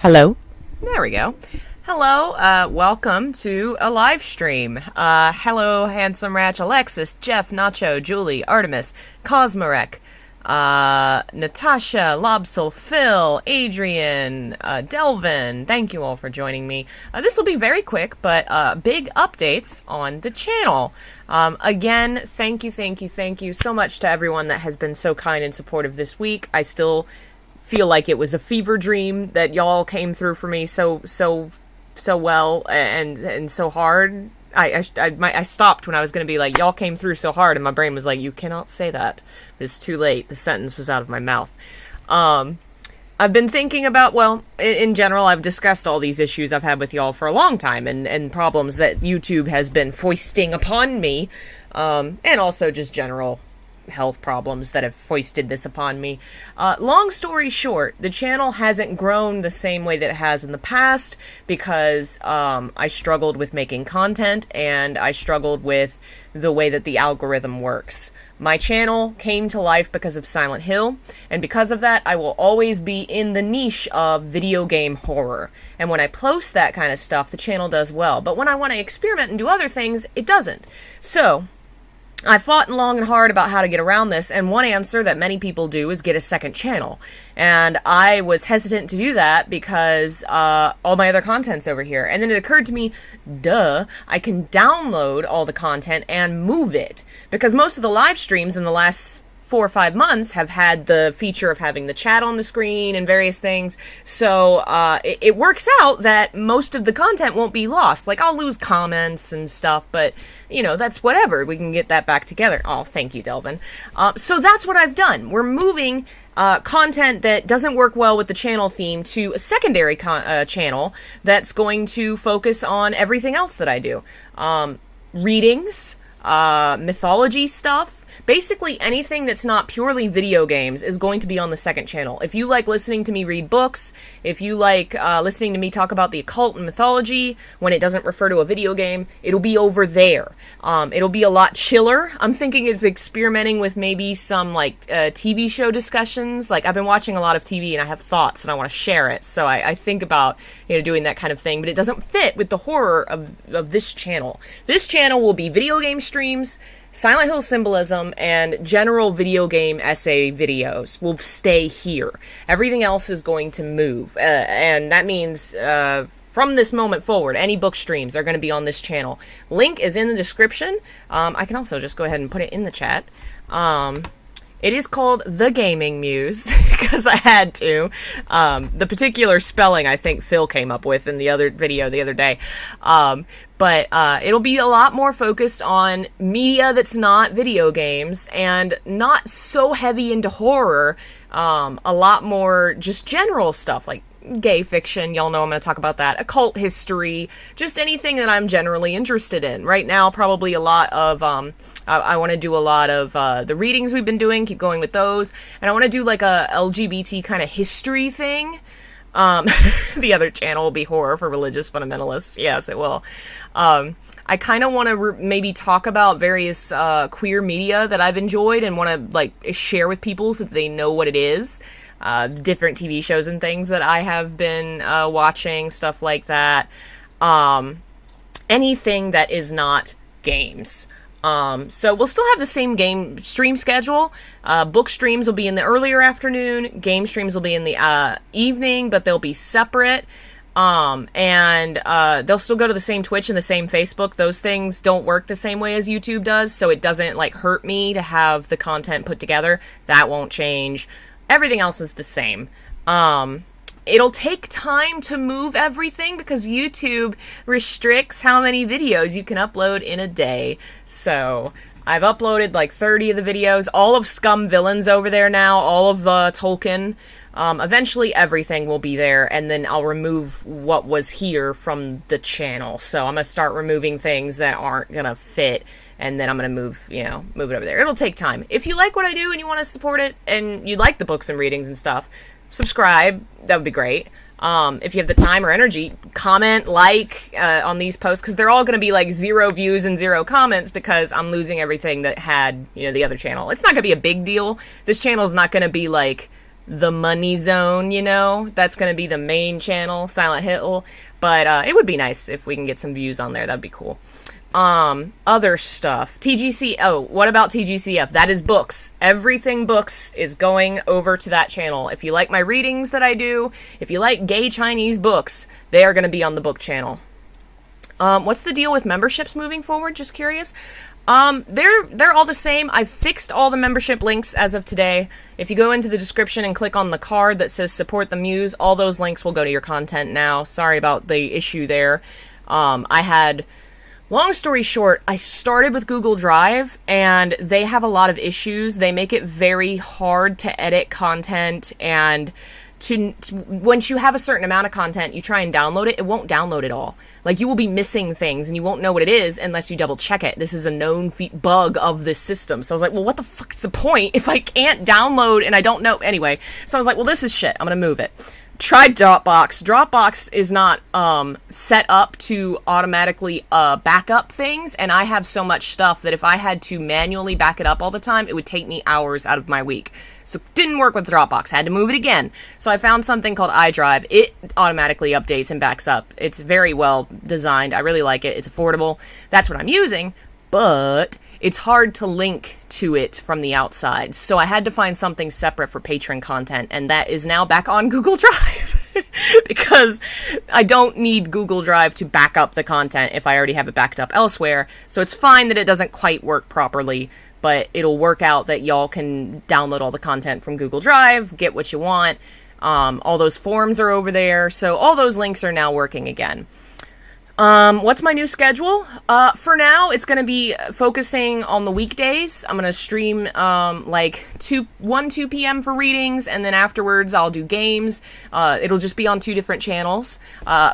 Hello? There we go. Hello, welcome to a live stream. Hello, Handsome Ratch, Alexis, Jeff, Nacho, Julie, Artemis, Cosmorek, Natasha, Lobsel, Phil, Adrian, Delvin. Thank you all for joining me. This will be very quick, but big updates on the channel. Again, thank you so much to everyone that has been so kind and supportive this week. I still feel like it was a fever dream that y'all came through for me so well and so hard. I stopped when I was going to be like, y'all came through so hard, and my brain was like, you cannot say that. It's too late. The sentence was out of my mouth. I've been thinking about, well, in general, I've discussed all these issues I've had with y'all for a long time, and problems that YouTube has been foisting upon me, and also just general health problems that have foisted this upon me. Long story short, the channel hasn't grown the same way that it has in the past because I struggled with making content, and I struggled with the way that the algorithm works. My channel came to life because of Silent Hill, and because of that, I will always be in the niche of video game horror. And when I post that kind of stuff, the channel does well. But when I want to experiment and do other things, it doesn't. So I fought long and hard about how to get around this, and one answer that many people do is get a second channel. And I was hesitant to do that because all my other content's over here. And then it occurred to me, duh, I can download all the content and move it. Because most of the live streams in the last 4 or 5 months have had the feature of having the chat on the screen and various things. So it works out that most of the content won't be lost. Like, I'll lose comments and stuff, but, you know, that's whatever. We can get that back together. Oh, thank you, Delvin. So that's what I've done. We're moving content that doesn't work well with the channel theme to a secondary channel that's going to focus on everything else that I do. Readings, mythology stuff. Basically, anything that's not purely video games is going to be on the second channel. If you like listening to me read books, if you like listening to me talk about the occult and mythology when it doesn't refer to a video game, it'll be over there. It'll be a lot chiller. I'm thinking of experimenting with maybe some like TV show discussions. Like, I've been watching a lot of TV and I have thoughts and I want to share it. So I think about, you know, doing that kind of thing, but it doesn't fit with the horror of this channel. This channel will be video game streams, Silent Hill symbolism, and general video game essay videos will stay here. Everything else is going to move, and that means from this moment forward, any book streams are going to be on this channel. Link is in the description. I can also just go ahead and put it in the chat. It is called The Gaming Muse, because I had to. The particular spelling I think Phil came up with in the other video the other day. But it'll be a lot more focused on media that's not video games, and not so heavy into horror. A lot more just general stuff, like gay fiction, y'all know I'm going to talk about that, occult history, just anything that I'm generally interested in. Right now, probably a lot of, I want to do a lot of the readings we've been doing, keep going with those, and I want to do like a LGBT kind of history thing. The other channel will be horror for religious fundamentalists. Yes, it will. I kind of want to maybe talk about various queer media that I've enjoyed and want to like share with people so that they know what it is. Different TV shows and things that I have been watching, stuff like that. Anything that is not games. So we'll still have the same game stream schedule. Book streams will be in the earlier afternoon. Game streams will be in the evening, but they'll be separate. And they'll still go to the same Twitch and the same Facebook. Those things don't work the same way as YouTube does, so it doesn't like hurt me to have the content put together. That won't change. Everything else is the same. It'll take time to move everything because YouTube restricts how many videos you can upload in a day. So I've uploaded like 30 of the videos, all of Scum Villains over there now, all of Tolkien. Eventually everything will be there, and then I'll remove what was here from the channel. So I'm going to start removing things that aren't going to fit, and then I'm going to move it over there. It'll take time. If you like what I do and you want to support it, and you like the books and readings and stuff, subscribe. That would be great. If you have the time or energy, comment, like on these posts, because they're all going to be like 0 views and 0 comments because I'm losing everything that had, the other channel. It's not going to be a big deal. This channel is not going to be like the money zone, you know? That's going to be the main channel, Silent Hill. But it would be nice if we can get some views on there. That'd be cool. Other stuff. TGC. Oh, what about TGCF? That is books. Everything books is going over to that channel. If you like my readings that I do, if you like gay Chinese books, they are going to be on the book channel. What's the deal with memberships moving forward? Just curious. They're all the same. I've fixed all the membership links as of today. If you go into the description and click on the card that says support the Muse, all those links will go to your content now. Sorry about the issue there. Long story short, I started with Google Drive, and they have a lot of issues. They make it very hard to edit content, and once you have a certain amount of content, you try and download it, it won't download it all. Like, you will be missing things, and you won't know what it is unless you double check it. This is a known bug of this system. So I was like, well, what the fuck is the point if I can't download and I don't know? Anyway, so I was like, well, this is shit. I'm gonna move it. Tried Dropbox. Dropbox is not set up to automatically back up things, and I have so much stuff that if I had to manually back it up all the time, it would take me hours out of my week. So didn't work with Dropbox. Had to move it again. So I found something called iDrive. It automatically updates and backs up. It's very well designed. I really like it. It's affordable. That's what I'm using, but it's hard to link to it from the outside. So I had to find something separate for patron content, and that is now back on Google Drive because I don't need Google Drive to back up the content if I already have it backed up elsewhere. So it's fine that it doesn't quite work properly, but it'll work out that y'all can download all the content from Google Drive, get what you want. All those forms are over there. So all those links are now working again. What's my new schedule? For now, it's going to be focusing on the weekdays. I'm going to stream, like 2 p.m. for readings, and then afterwards I'll do games. It'll just be on 2 different channels.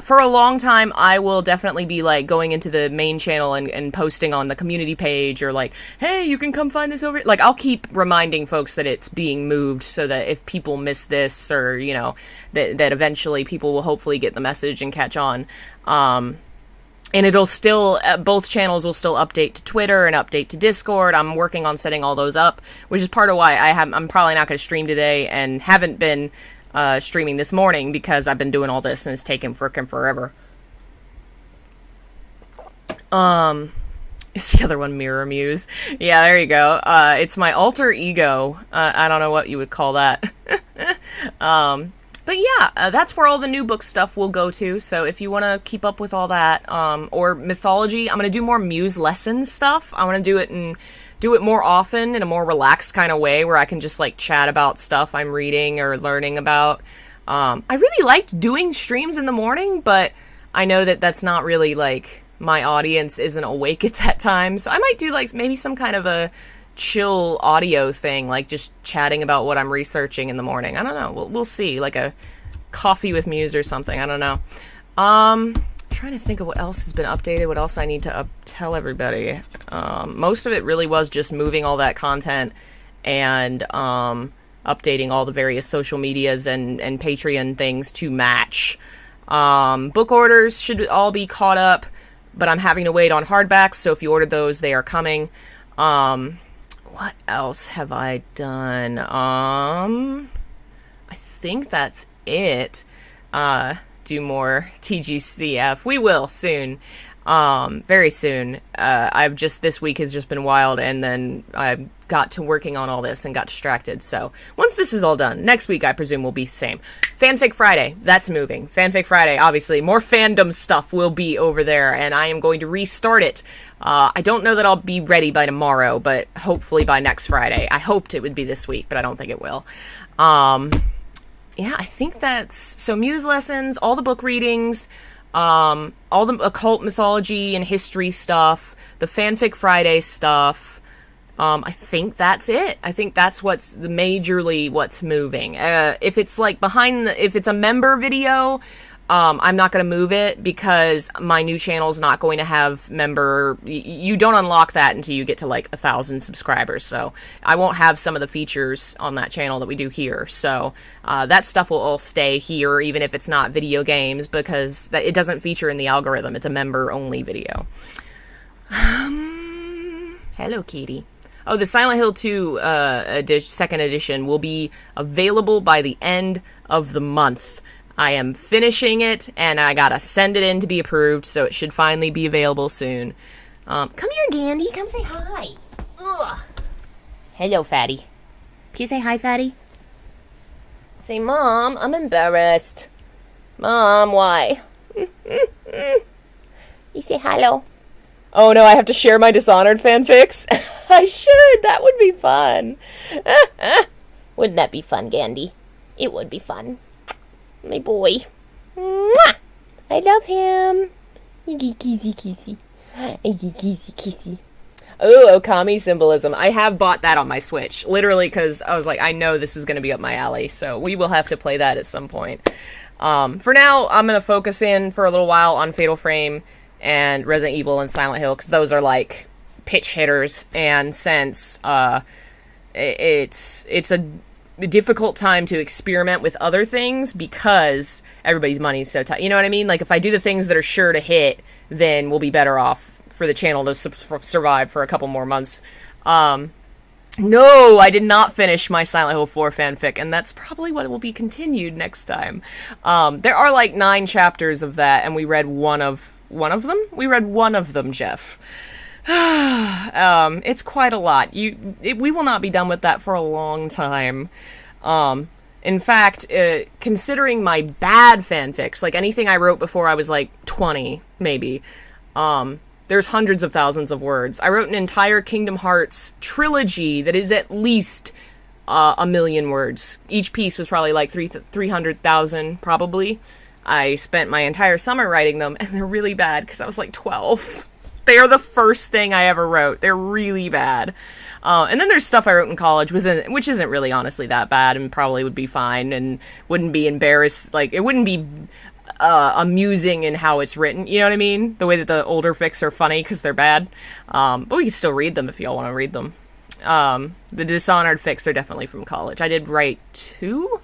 For a long time, I will definitely be, like, going into the main channel and posting on the community page, or like, hey, you can come find this over here. Like, I'll keep reminding folks that it's being moved so that if people miss this, or, you know, that eventually people will hopefully get the message and catch on. And it'll still, both channels will still update to Twitter and update to Discord. I'm working on setting all those up, which is part of why I'm probably not going to stream today and haven't been streaming this morning, because I've been doing all this and it's taken frickin' forever. Is the other one Mirror Muse? Yeah, there you go. It's my alter ego. I don't know what you would call that. But yeah, that's where all the new book stuff will go to, so if you want to keep up with all that, or mythology, I'm going to do more Muse lessons stuff. I want to do it more often in a more relaxed kind of way, where I can just, like, chat about stuff I'm reading or learning about. I really liked doing streams in the morning, but I know that that's not really, like, my audience isn't awake at that time, so I might do, like, maybe some kind of a chill audio thing, like just chatting about what I'm researching in the morning. I don't know. We'll see. Like a coffee with Muse or something. I don't know. Trying to think of what else has been updated, what else I need to tell everybody. Most of it really was just moving all that content and updating all the various social medias and Patreon things to match. Book orders should all be caught up, but I'm having to wait on hardbacks, so if you ordered those, they are coming. What else have I done? I think that's it. Do more TGCF. We will soon. Very soon. This week has just been wild, and then I got to working on all this and got distracted. So once this is all done, next week I presume will be the same. Fanfic Friday, that's moving. Fanfic Friday, obviously, more fandom stuff will be over there, and I am going to restart it. I don't know that I'll be ready by tomorrow, but hopefully by next Friday. I hoped it would be this week, but I don't think it will. Yeah, I think that's... So Muse lessons, all the book readings, all the occult mythology and history stuff, the Fanfic Friday stuff. I think that's it. I think that's what's majorly what's moving. If it's like if it's a member video, I'm not going to move it because my new channel is not going to have member... You don't unlock that until you get to like 1,000 subscribers. So I won't have some of the features on that channel that we do here. So that stuff will all stay here, even if it's not video games, because it doesn't feature in the algorithm. It's a member-only video. Hello, kitty. Oh, the Silent Hill 2 second edition will be available by the end of the month. I am finishing it, and I gotta send it in to be approved, so it should finally be available soon. Come here, Gandhi. Come say hi. Ugh. Hello, Fatty. Can you say hi, Fatty? Say, Mom, I'm embarrassed. Mom, why? You say hello. Oh no, I have to share my Dishonored fanfics? I should. That would be fun. Wouldn't that be fun, Gandhi? It would be fun. My boy. Mwah! I love him. Kissy, kissy. Kissy, kissy. Oh, Okami symbolism. I have bought that on my Switch. Literally, because I was like, I know this is going to be up my alley. So we will have to play that at some point. For now, I'm going to focus in for a little while on Fatal Frame and Resident Evil and Silent Hill, because those are like pitch hitters. And since it's a difficult time to experiment with other things because everybody's money's so tight. You know what I mean? Like, if I do the things that are sure to hit, then we'll be better off for the channel to survive for a couple more months. No, I did not finish my Silent Hill 4 fanfic, and that's probably what will be continued next time. There are like 9 chapters of that, and we read one of them? We read one of them, Jeff. It's quite a lot. We will not be done with that for a long time. In fact, considering my bad fanfics, like anything I wrote before I was like 20, maybe, there's hundreds of thousands of words. I wrote an entire Kingdom Hearts trilogy that is at least 1 million words. Each piece was probably like 300,000, probably. I spent my entire summer writing them, and they're really bad because I was like 12. They are the first thing I ever wrote. They're really bad. And then there's stuff I wrote in college, which isn't really honestly that bad and probably would be fine and wouldn't be embarrassed. Like, it wouldn't be amusing in how it's written. You know what I mean? The way that the older fics are funny because they're bad. But we can still read them if y'all want to read them. The Dishonored fics are definitely from college. I did write 2,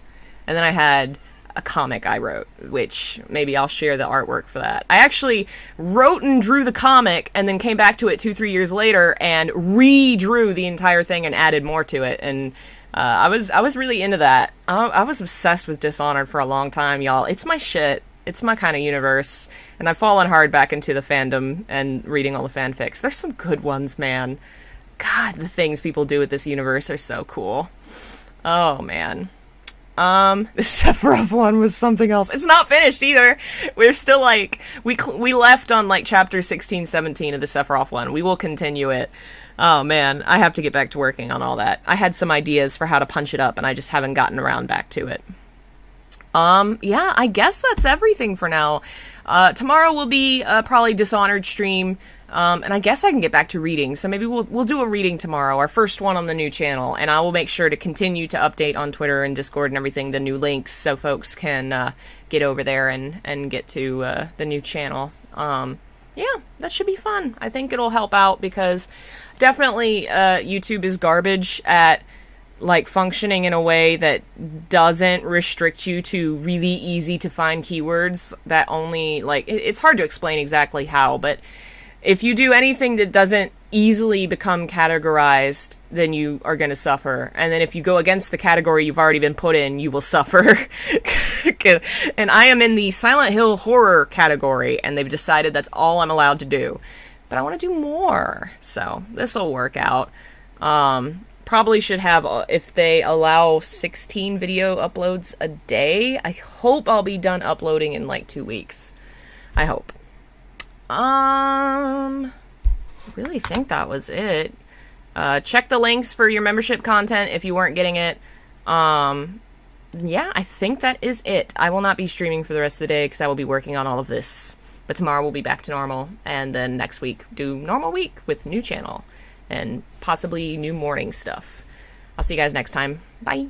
and then I had a comic I wrote, which maybe I'll share the artwork for that. I actually wrote and drew the comic and then came back to it 2-3 years later and redrew the entire thing and added more to it. And I was really into that. I was obsessed with Dishonored for a long time, y'all. It's my shit. It's my kind of universe. And I've fallen hard back into the fandom and reading all the fanfics. There's some good ones, man. God, the things people do with this universe are so cool. Oh, man. The Sephiroth one was something else. It's not finished either. We're still like, we left on like chapter 16, 17 of the Sephiroth one. We will continue it. Oh man, I have to get back to working on all that. I had some ideas for how to punch it up and I just haven't gotten around back to it. Yeah, I guess that's everything for now. Tomorrow will be probably Dishonored stream. And I guess I can get back to reading, so maybe we'll do a reading tomorrow, our first one on the new channel, and I will make sure to continue to update on Twitter and Discord and everything, the new links, so folks can get over there and get to the new channel. Yeah, that should be fun. I think it'll help out, because definitely YouTube is garbage at like functioning in a way that doesn't restrict you to really easy to find keywords that only, like, it's hard to explain exactly how, but if you do anything that doesn't easily become categorized, then you are going to suffer. And then if you go against the category you've already been put in, you will suffer. And I am in the Silent Hill horror category, and they've decided that's all I'm allowed to do. But I want to do more, so this will work out. Probably should have, if they allow 16 video uploads a day, I hope I'll be done uploading in like 2 weeks. I hope. I really think that was it. Check the links for your membership content if you weren't getting it. Yeah, I think that is it. I will not be streaming for the rest of the day because I will be working on all of this. But tomorrow we'll be back to normal, and then next week do normal week with new channel and possibly new morning stuff. I'll see you guys next time. Bye.